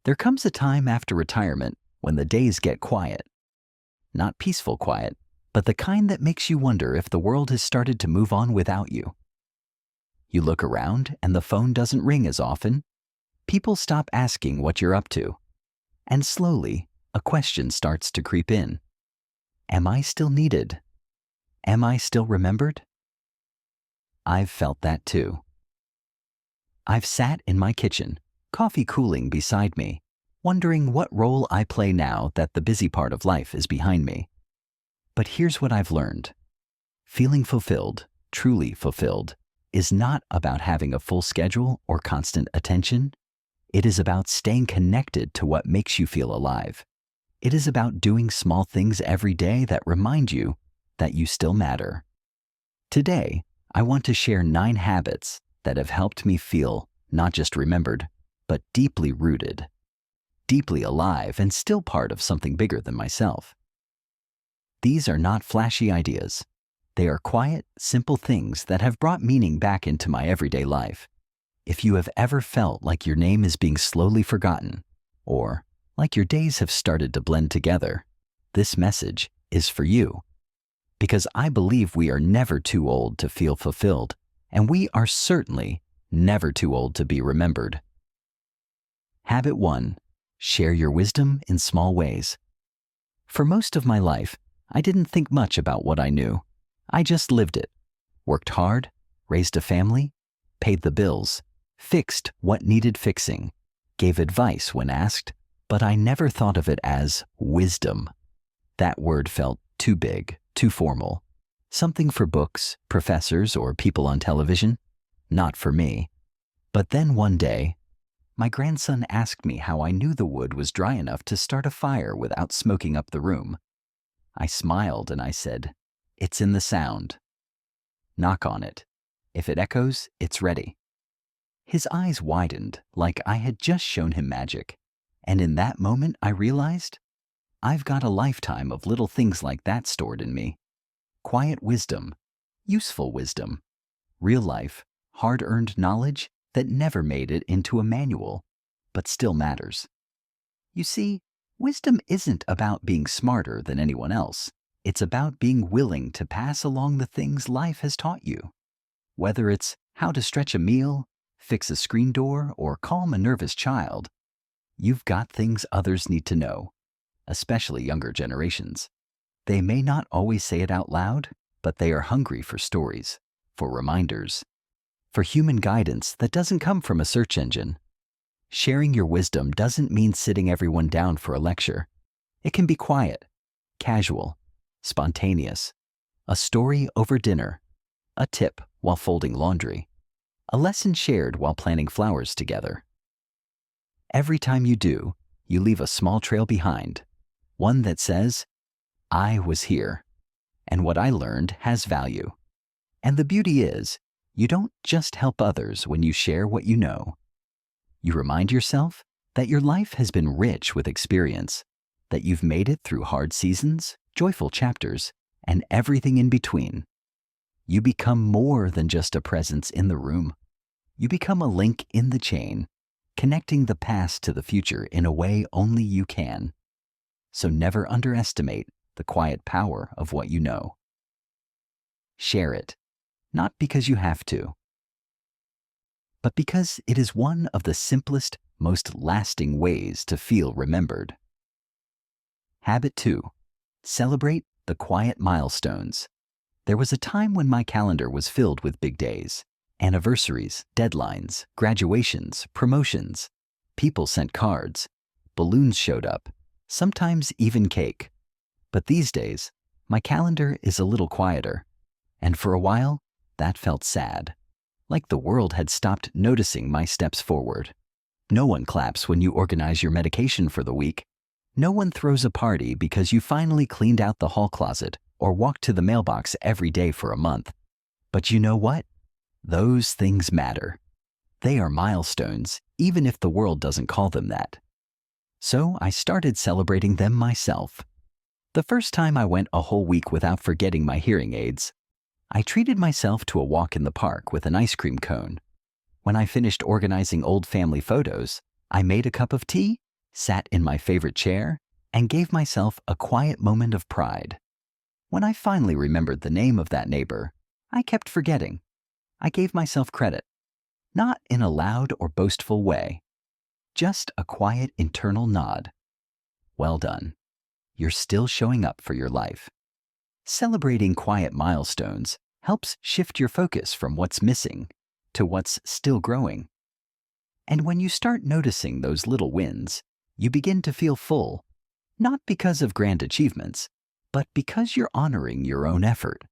There comes a time after retirement when the days get quiet. Not peaceful quiet, but the kind that makes you wonder if the world has started to move on without you. You look around and the phone doesn't ring as often. People stop asking what you're up to. And slowly, a question starts to creep in. Am I still needed? Am I still remembered? I've felt that too. I've sat in my kitchen, coffee cooling beside me, wondering what role I play now that the busy part of life is behind me. But here's what I've learned. Feeling fulfilled, truly fulfilled, is not about having a full schedule or constant attention. It is about staying connected to what makes you feel alive. It is about doing small things every day that remind you that you still matter. Today, I want to share 9 habits that have helped me feel not just remembered, but deeply rooted, deeply alive, and still part of something bigger than myself. These are not flashy ideas. They are quiet, simple things that have brought meaning back into my everyday life. If you have ever felt like your name is being slowly forgotten, or like your days have started to blend together, this message is for you. Because I believe we are never too old to feel fulfilled, and we are certainly never too old to be remembered. Habit 1. Share your wisdom in small ways. For most of my life, I didn't think much about what I knew. I just lived it. Worked hard, raised a family, paid the bills, fixed what needed fixing, gave advice when asked, but I never thought of it as wisdom. That word felt too big, too formal. Something for books, professors, or people on television. Not for me. But then one day, my grandson asked me how I knew the wood was dry enough to start a fire without smoking up the room. I smiled and I said, "It's in the sound. Knock on it. If it echoes, it's ready." His eyes widened like I had just shown him magic. And in that moment, I realized I've got a lifetime of little things like that stored in me. Quiet wisdom, useful wisdom, real life, hard-earned knowledge that never made it into a manual, but still matters. You see, wisdom isn't about being smarter than anyone else. It's about being willing to pass along the things life has taught you. Whether it's how to stretch a meal, fix a screen door, or calm a nervous child, you've got things others need to know, especially younger generations. They may not always say it out loud, but they are hungry for stories, for reminders, for human guidance that doesn't come from a search engine. Sharing your wisdom doesn't mean sitting everyone down for a lecture. It can be quiet, casual, spontaneous, a story over dinner, a tip while folding laundry, a lesson shared while planting flowers together. Every time you do, you leave a small trail behind, one that says, "I was here, and what I learned has value." And the beauty is, you don't just help others when you share what you know. You remind yourself that your life has been rich with experience, that you've made it through hard seasons, joyful chapters, and everything in between. You become more than just a presence in the room. You become a link in the chain, connecting the past to the future in a way only you can. So never underestimate the quiet power of what you know. Share it, not because you have to, but because it is one of the simplest, most lasting ways to feel remembered. Habit 2. Celebrate the quiet milestones. There was a time when my calendar was filled with big days, anniversaries, deadlines, graduations, promotions. People sent cards, balloons showed up, sometimes even cake. But these days, my calendar is a little quieter, and for a while, that felt sad, like the world had stopped noticing my steps forward. No one claps when you organize your medication for the week. No one throws a party because you finally cleaned out the hall closet or walked to the mailbox every day for a month. But you know what? Those things matter. They are milestones, even if the world doesn't call them that. So I started celebrating them myself. The first time I went a whole week without forgetting my hearing aids, I treated myself to a walk in the park with an ice cream cone. When I finished organizing old family photos, I made a cup of tea sat in my favorite chair, and gave myself a quiet moment of pride. When I finally remembered the name of that neighbor, I kept forgetting. I gave myself credit, not in a loud or boastful way, just a quiet internal nod. Well done. You're still showing up for your life. Celebrating quiet milestones helps shift your focus from what's missing to what's still growing. And when you start noticing those little wins, you begin to feel full, not because of grand achievements, but because you're honoring your own effort.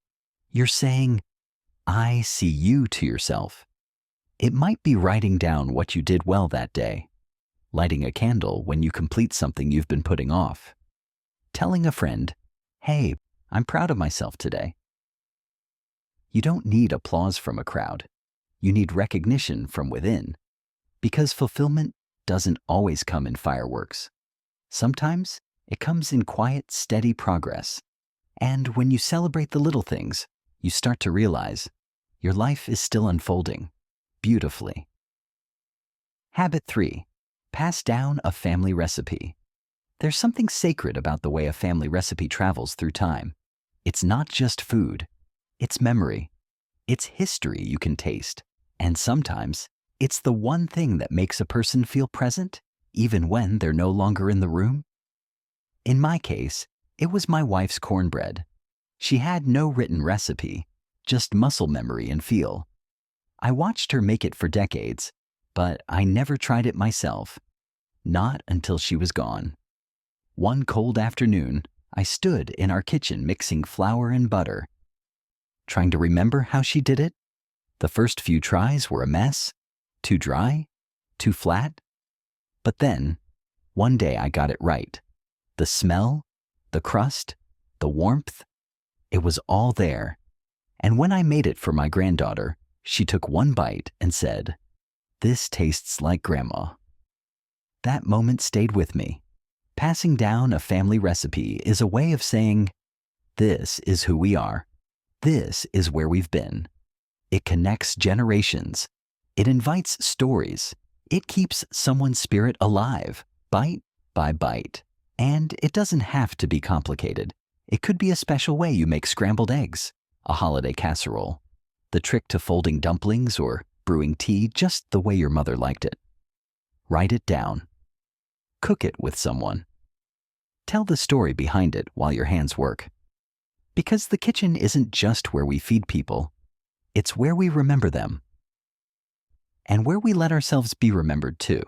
You're saying, I see you to yourself. It might be writing down what you did well that day, lighting a candle when you complete something you've been putting off, telling a friend, hey, I'm proud of myself today. You don't need applause from a crowd. You need recognition from within, because fulfillment doesn't always come in fireworks. Sometimes it comes in quiet, steady progress. And when you celebrate the little things, you start to realize your life is still unfolding beautifully. Habit 3. Pass down a family recipe. There's something sacred about the way a family recipe travels through time. It's not just food. It's memory. It's history you can taste. And sometimes, it's the one thing that makes a person feel present, even when they're no longer in the room. In my case, it was my wife's cornbread. She had no written recipe, just muscle memory and feel. I watched her make it for decades, but I never tried it myself. Not until she was gone. One cold afternoon, I stood in our kitchen mixing flour and butter, trying to remember how she did it. The first few tries were a mess, too dry, too flat. But then, one day I got it right. The smell, the crust, the warmth, it was all there. And when I made it for my granddaughter, she took one bite and said, "This tastes like Grandma." That moment stayed with me. Passing down a family recipe is a way of saying, this is who we are. This is where we've been. It connects generations. It invites stories. It keeps someone's spirit alive, bite by bite. And it doesn't have to be complicated. It could be a special way you make scrambled eggs, a holiday casserole, the trick to folding dumplings or brewing tea just the way your mother liked it. Write it down. Cook it with someone. Tell the story behind it while your hands work. Because the kitchen isn't just where we feed people, it's where we remember them. And where we let ourselves be remembered too.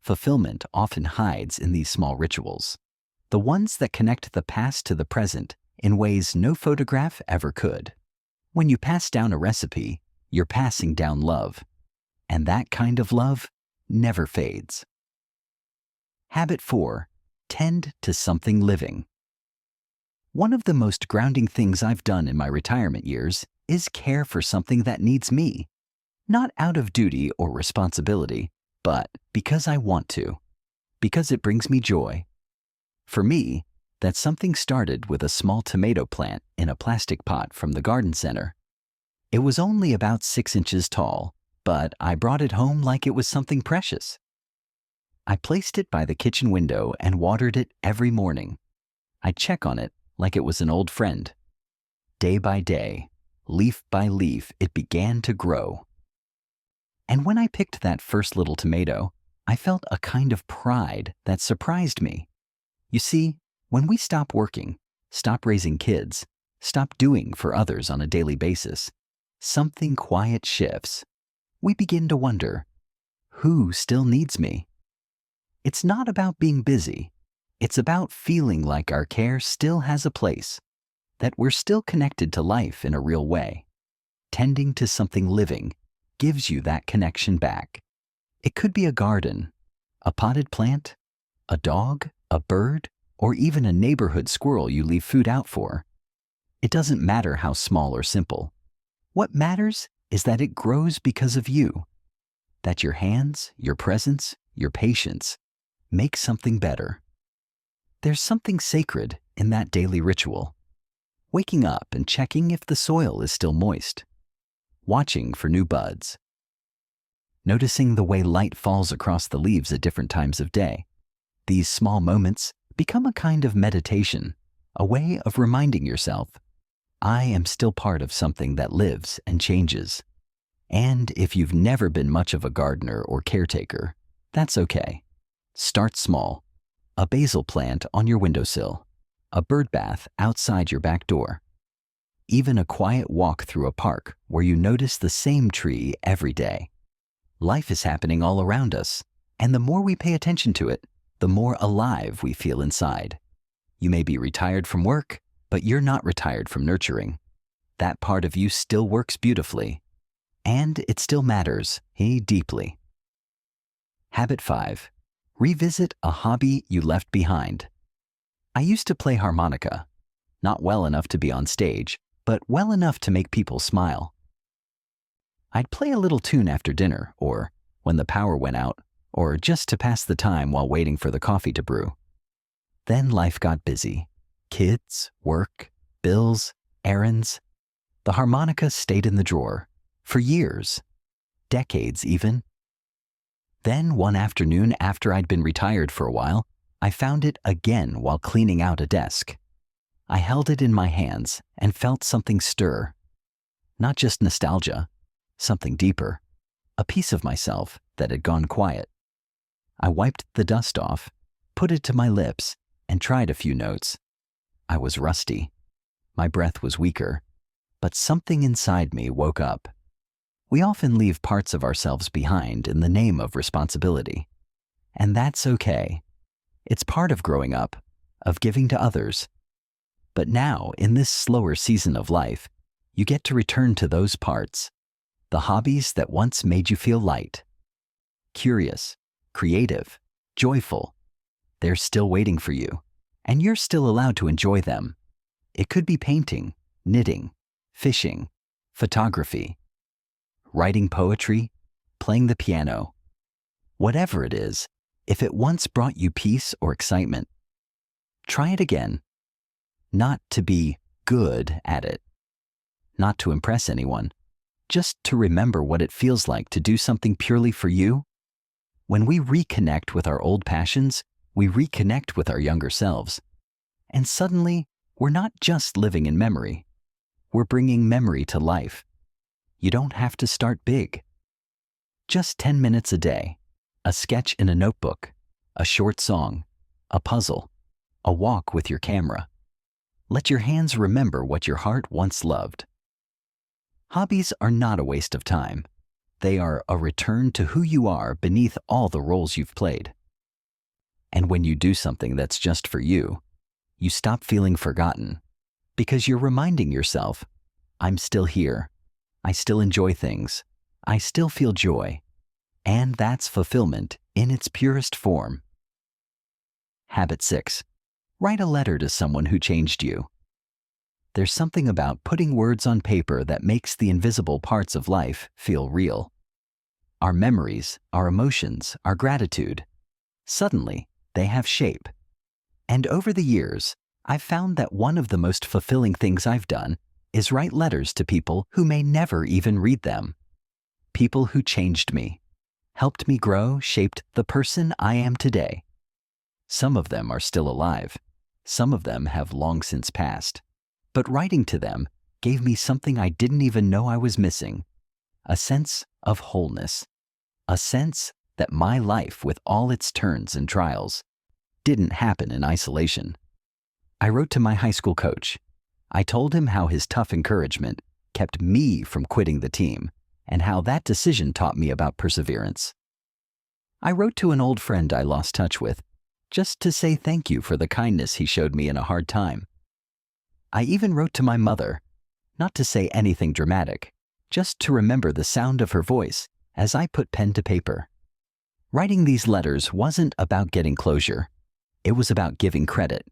Fulfillment often hides in these small rituals, the ones that connect the past to the present in ways no photograph ever could. When you pass down a recipe, you're passing down love. And that kind of love never fades. Habit 4. Tend to something living. One of the most grounding things I've done in my retirement years is care for something that needs me. Not out of duty or responsibility, but because I want to. Because it brings me joy. For me, that something started with a small tomato plant in a plastic pot from the garden center. It was only about 6 inches tall, but I brought it home like it was something precious. I placed it by the kitchen window and watered it every morning. I check on it like it was an old friend. Day by day, leaf by leaf, it began to grow. And when I picked that first little tomato, I felt a kind of pride that surprised me. You see, when we stop working, stop raising kids, stop doing for others on a daily basis, something quiet shifts. We begin to wonder, who still needs me? It's not about being busy. It's about feeling like our care still has a place, that we're still connected to life in a real way. Tending to something living gives you that connection back. It could be a garden, a potted plant, a dog, a bird, or even a neighborhood squirrel you leave food out for. It doesn't matter how small or simple. What matters is that it grows because of you, that your hands, your presence, your patience make something better. There's something sacred in that daily ritual. Waking up and checking if the soil is still moist. Watching for new buds. Noticing the way light falls across the leaves at different times of day. these small moments become a kind of meditation, a way of reminding yourself, I am still part of something that lives and changes. And if you've never been much of a gardener or caretaker, that's okay. Start small. A basil plant on your windowsill, a bird bath outside your back door, even a quiet walk through a park where you notice the same tree every day. Life is happening all around us, and the more we pay attention to it, the more alive we feel inside. You may be retired from work, but you're not retired from nurturing. That part of you still works beautifully, and it still matters, deeply. Habit 5. Revisit a hobby you left behind. I used to play harmonica, not well enough to be on stage, but well enough to make people smile. I'd play a little tune after dinner, or when the power went out, or just to pass the time while waiting for the coffee to brew. Then life got busy. Kids, work, bills, errands. The harmonica stayed in the drawer, for years, decades even. Then one afternoon after I'd been retired for a while, I found it again while cleaning out a desk. I held it in my hands and felt something stir. Not just nostalgia, something deeper, a piece of myself that had gone quiet. I wiped the dust off, put it to my lips, and tried a few notes. I was rusty. My breath was weaker, but something inside me woke up. We often leave parts of ourselves behind in the name of responsibility. And that's okay. It's part of growing up, of giving to others. But now, in this slower season of life, you get to return to those parts, the hobbies that once made you feel light, curious, creative, joyful. They're still waiting for you, and you're still allowed to enjoy them. It could be painting, knitting, fishing, photography, writing poetry, playing the piano. Whatever it is, if it once brought you peace or excitement, try it again. Not to be good at it, not to impress anyone, just to remember what it feels like to do something purely for you. When we reconnect with our old passions, we reconnect with our younger selves. And suddenly, we're not just living in memory. We're bringing memory to life. You don't have to start big. Just 10 minutes a day, a sketch in a notebook, a short song, a puzzle, a walk with your camera. Let your hands remember what your heart once loved. Hobbies are not a waste of time. They are a return to who you are beneath all the roles you've played. And when you do something that's just for you, you stop feeling forgotten, because you're reminding yourself, I'm still here. I still enjoy things. I still feel joy. And that's fulfillment in its purest form. Habit 6. Write a letter to someone who changed you. There's something about putting words on paper that makes the invisible parts of life feel real. Our memories, our emotions, our gratitude. Suddenly, they have shape. And over the years, I've found that one of the most fulfilling things I've done is write letters to people who may never even read them. People who changed me, helped me grow, shaped the person I am today. Some of them are still alive. Some of them have long since passed. But writing to them gave me something I didn't even know I was missing. A sense of wholeness. A sense that my life, with all its turns and trials, didn't happen in isolation. I wrote to my high school coach. I told him how his tough encouragement kept me from quitting the team, and how that decision taught me about perseverance. I wrote to an old friend I lost touch with, just to say thank you for the kindness he showed me in a hard time. I even wrote to my mother, not to say anything dramatic, just to remember the sound of her voice as I put pen to paper. Writing these letters wasn't about getting closure. It was about giving credit.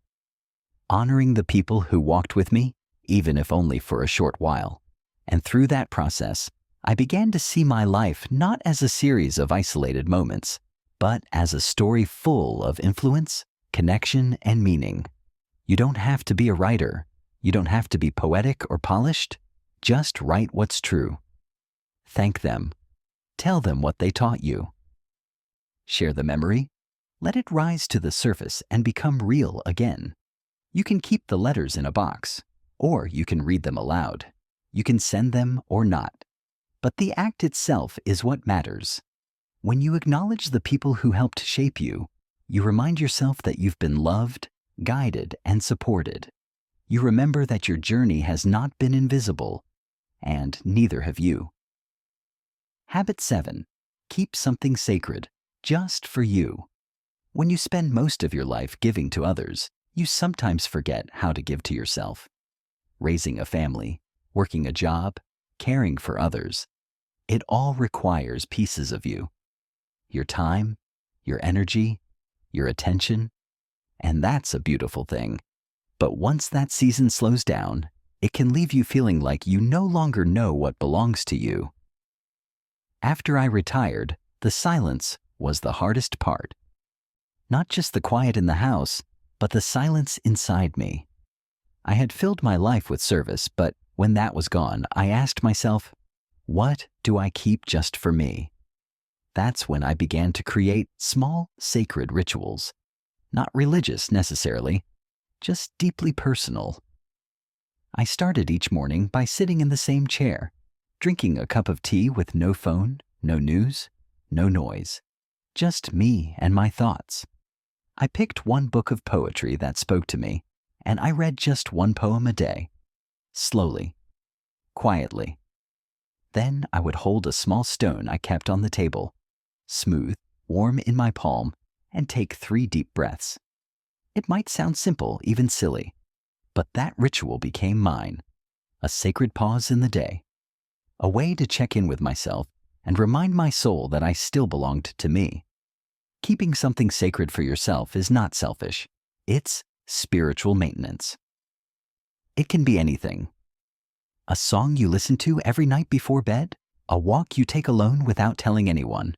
Honoring the people who walked with me, even if only for a short while. And through that process, I began to see my life not as a series of isolated moments, but as a story full of influence, connection, and meaning. You don't have to be a writer. You don't have to be poetic or polished. Just write what's true. Thank them. Tell them what they taught you. Share the memory. Let it rise to the surface and become real again. You can keep the letters in a box, or you can read them aloud. You can send them or not. But the act itself is what matters. When you acknowledge the people who helped shape you, you remind yourself that you've been loved, guided, and supported. You remember that your journey has not been invisible, and neither have you. Habit 7. Keep something sacred, just for you. When you spend most of your life giving to others, you sometimes forget how to give to yourself. Raising a family, working a job, caring for others, it all requires pieces of you. Your time, your energy, your attention, and that's a beautiful thing. But once that season slows down, it can leave you feeling like you no longer know what belongs to you. After I retired, the silence was the hardest part. Not just the quiet in the house, but the silence inside me. I had filled my life with service, but when that was gone, I asked myself, what do I keep just for me? That's when I began to create small, sacred rituals. Not religious necessarily, just deeply personal. I started each morning by sitting in the same chair, drinking a cup of tea with no phone, no news, no noise, just me and my thoughts. I picked one book of poetry that spoke to me, and I read just one poem a day, slowly, quietly. Then I would hold a small stone I kept on the table, smooth, warm in my palm, and take 3 deep breaths. It might sound simple, even silly, but that ritual became mine, a sacred pause in the day, a way to check in with myself and remind my soul that I still belonged to me. Keeping something sacred for yourself is not selfish. It's spiritual maintenance. It can be anything. A song you listen to every night before bed, a walk you take alone without telling anyone,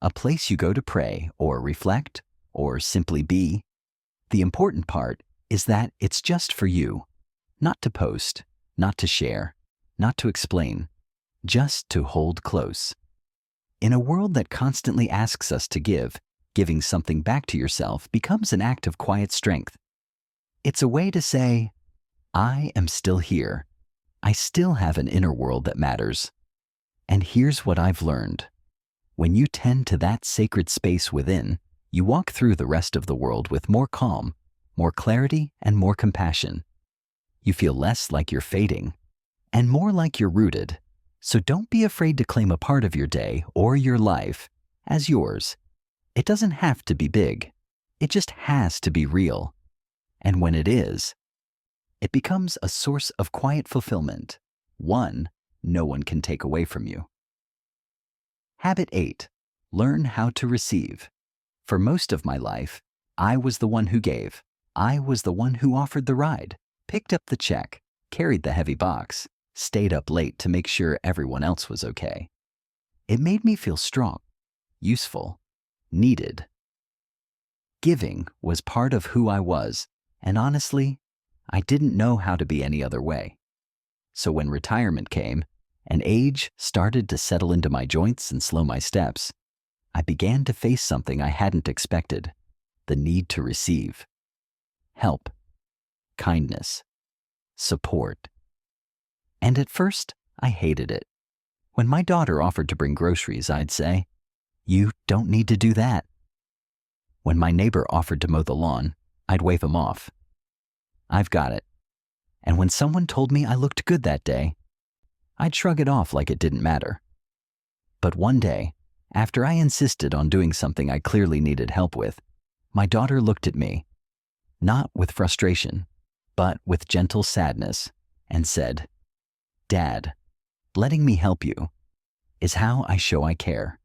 a place you go to pray or reflect or simply be. The important part is that it's just for you, not to post, not to share, not to explain, just to hold close. In a world that constantly asks us to give, giving something back to yourself becomes an act of quiet strength. It's a way to say, I am still here. I still have an inner world that matters. And here's what I've learned. When you tend to that sacred space within, you walk through the rest of the world with more calm, more clarity, and more compassion. You feel less like you're fading, and more like you're rooted. So don't be afraid to claim a part of your day or your life as yours. It doesn't have to be big. It just has to be real. And when it is, it becomes a source of quiet fulfillment, one no one can take away from you. Habit 8. Learn how to receive. For most of my life, I was the one who gave. I was the one who offered the ride, picked up the check, carried the heavy box, stayed up late to make sure everyone else was okay. It made me feel strong, useful, needed. Giving was part of who I was, and honestly, I didn't know how to be any other way. So when retirement came, and age started to settle into my joints and slow my steps, I began to face something I hadn't expected, the need to receive. Help, kindness, support. And at first, I hated it. When my daughter offered to bring groceries, I'd say, "You don't need to do that." When my neighbor offered to mow the lawn, I'd wave him off. I've got it. And when someone told me I looked good that day, I'd shrug it off like it didn't matter. But one day, after I insisted on doing something I clearly needed help with, my daughter looked at me, not with frustration, but with gentle sadness, and said, "Dad, letting me help you is how I show I care."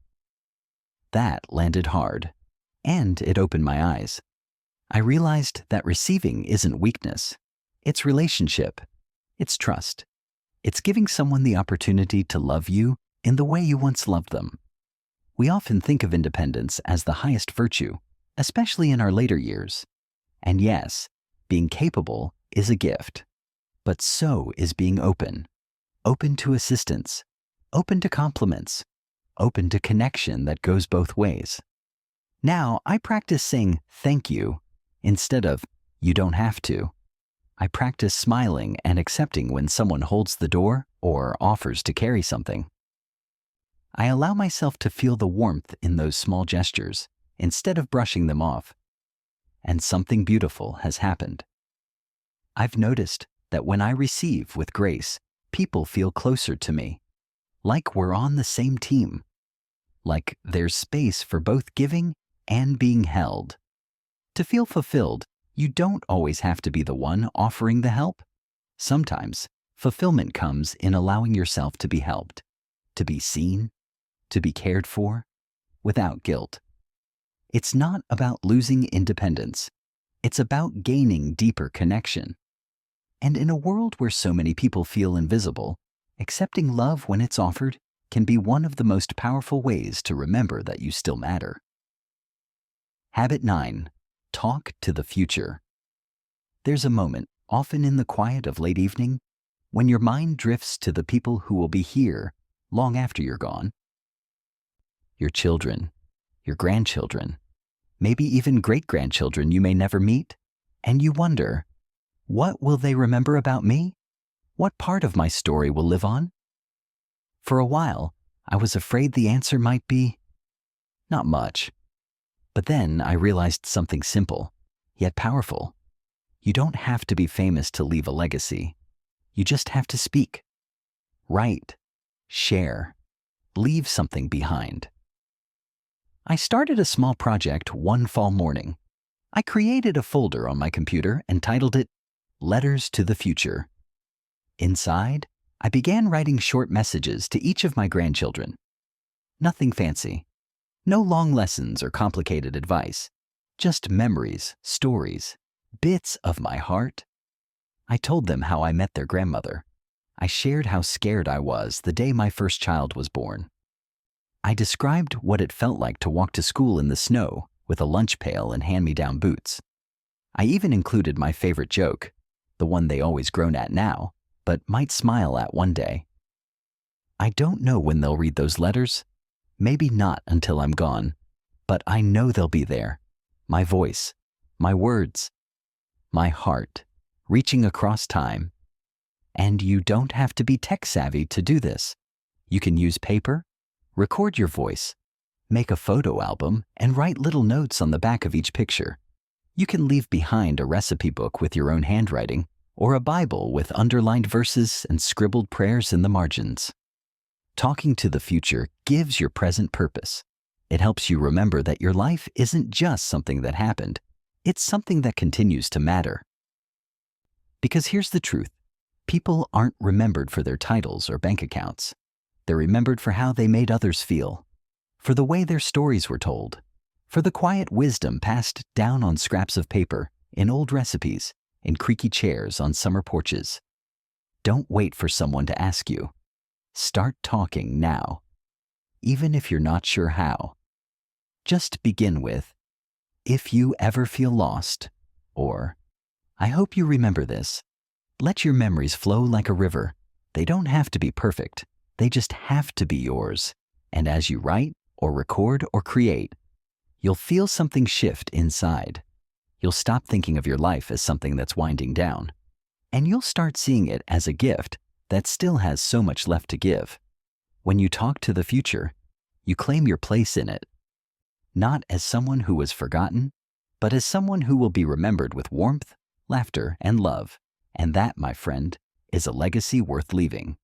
That landed hard, and it opened my eyes. I realized that receiving isn't weakness. It's relationship. It's trust. It's giving someone the opportunity to love you in the way you once loved them. We often think of independence as the highest virtue, especially in our later years. And yes, being capable is a gift. But so is being open. Open to assistance. Open to compliments. Open to connection that goes both ways. Now I practice saying thank you instead of you don't have to. I practice smiling and accepting when someone holds the door or offers to carry something. I allow myself to feel the warmth in those small gestures instead of brushing them off. And something beautiful has happened. I've noticed that when I receive with grace, people feel closer to me, like we're on the same team, like there's space for both giving and being held. To feel fulfilled, you don't always have to be the one offering the help. Sometimes, fulfillment comes in allowing yourself to be helped, to be seen, to be cared for, without guilt. It's not about losing independence. It's about gaining deeper connection. And in a world where so many people feel invisible, accepting love when it's offered can be one of the most powerful ways to remember that you still matter. Habit 9. Talk to the future. There's a moment, often in the quiet of late evening, when your mind drifts to the people who will be here long after you're gone. Your children, your grandchildren, maybe even great-grandchildren you may never meet, and you wonder, what will they remember about me? What part of my story will live on? For a while, I was afraid the answer might be, not much. But then I realized something simple, yet powerful. You don't have to be famous to leave a legacy. You just have to speak, write, share, leave something behind. I started a small project one fall morning. I created a folder on my computer and titled it Letters to the Future. Inside, I began writing short messages to each of my grandchildren. Nothing fancy. No long lessons or complicated advice. Just memories, stories, bits of my heart. I told them how I met their grandmother. I shared how scared I was the day my first child was born. I described what it felt like to walk to school in the snow with a lunch pail and hand-me-down boots. I even included my favorite joke, the one they always groan at now, but might smile at one day. I don't know when they'll read those letters. Maybe not until I'm gone, but I know they'll be there. My voice, my words, my heart, reaching across time. And you don't have to be tech-savvy to do this. You can use paper, record your voice, make a photo album, and write little notes on the back of each picture. You can leave behind a recipe book with your own handwriting, or a Bible with underlined verses and scribbled prayers in the margins. Talking to the future gives your present purpose. It helps you remember that your life isn't just something that happened. It's something that continues to matter. Because here's the truth. People aren't remembered for their titles or bank accounts. They're remembered for how they made others feel, for the way their stories were told, for the quiet wisdom passed down on scraps of paper, in old recipes, in creaky chairs on summer porches. Don't wait for someone to ask you. Start talking now, even if you're not sure how. Just begin with, if you ever feel lost, or, I hope you remember this. Let your memories flow like a river. They don't have to be perfect. They just have to be yours. And as you write, or record, or create, you'll feel something shift inside. You'll stop thinking of your life as something that's winding down, and you'll start seeing it as a gift that still has so much left to give. When you talk to the future, you claim your place in it, not as someone who was forgotten, but as someone who will be remembered with warmth, laughter, and love. And that, my friend, is a legacy worth leaving.